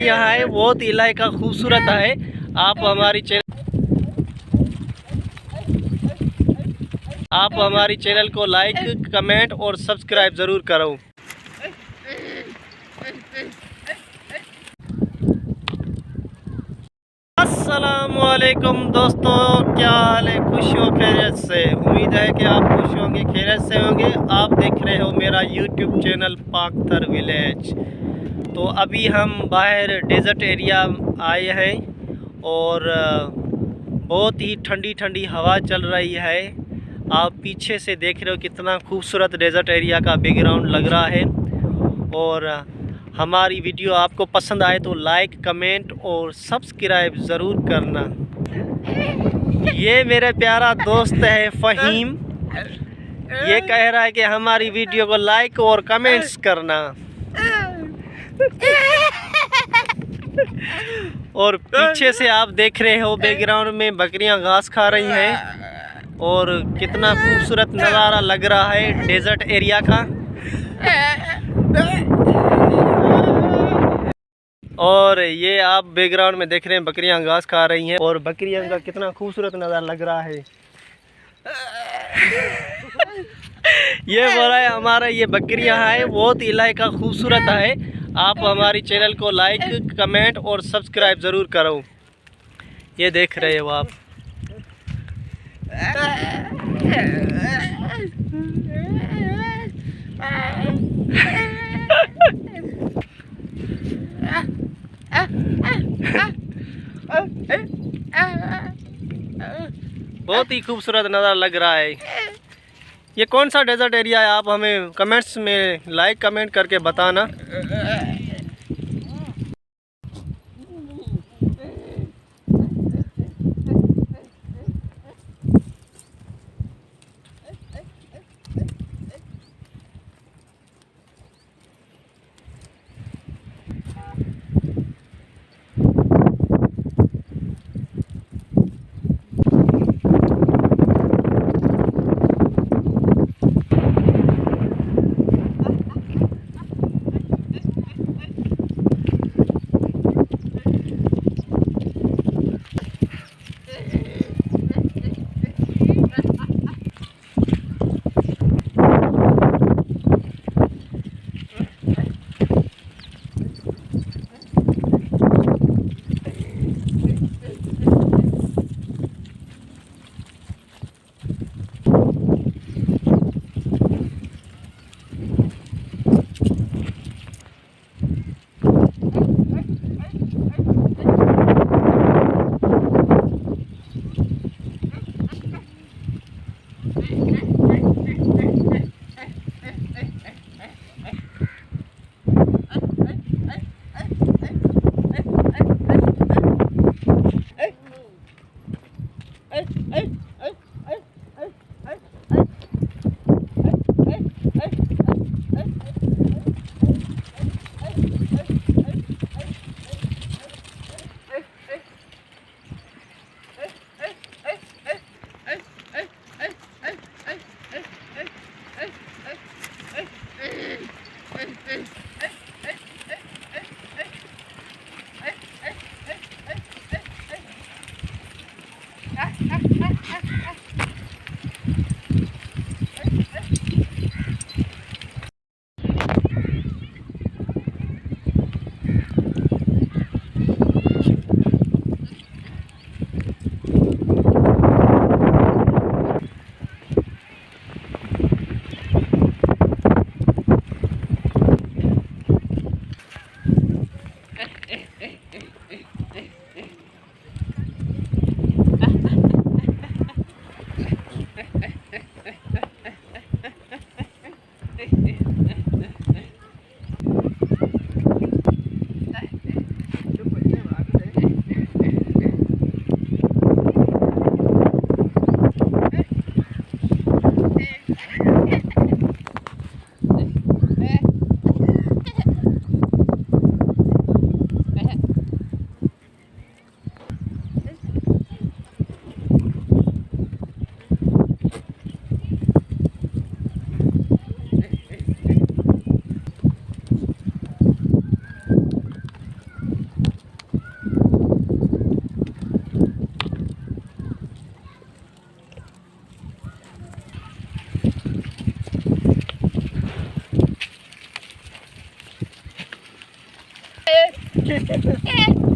बकरियां हैं, बहुत इलाका खूबसूरत है। आप हमारी चैनल को लाइक कमेंट और सब्सक्राइब ज़रूर करो। अस्सलामुअलैकुम दोस्तों, क्या हाल है? खुश हो खैरियत से? उम्मीद है कि आप खुश होंगे, खैरियत से होंगे। आप देख रहे हो मेरा यूट्यूब चैनल पाकतर विलेज। तो अभी हम बाहर डेजर्ट एरिया आए हैं और बहुत ही ठंडी ठंडी हवा चल रही है। आप पीछे से देख रहे हो कितना खूबसूरत डेजर्ट एरिया का बैकग्राउंड लग रहा है। और हमारी वीडियो आपको पसंद आए तो लाइक कमेंट और सब्सक्राइब ज़रूर करना। ये मेरा प्यारा दोस्त है फ़हीम, ये कह रहा है कि हमारी वीडियो को लाइक और कमेंट्स करना। और पीछे से आप देख रहे हो बैकग्राउंड में बकरियां घास खा रही हैं और कितना खूबसूरत नज़ारा लग रहा है डेजर्ट एरिया का। और ये आप बैकग्राउंड में देख रहे हैं बकरियां घास खा रही हैं और बकरियां का कितना खूबसूरत नज़ारा लग रहा है। ये बोला है हमारा ये बकरियां हैं, बहुत इलाका खूबसूरत है। आप हमारी चैनल को लाइक कमेंट और सब्सक्राइब ज़रूर करो। ये देख रहे हो आप। बहुत ही खूबसूरत नज़ारा लग रहा है। ये कौन सा डेजर्ट एरिया है? आप हमें कमेंट्स में लाइक कमेंट करके बताना। है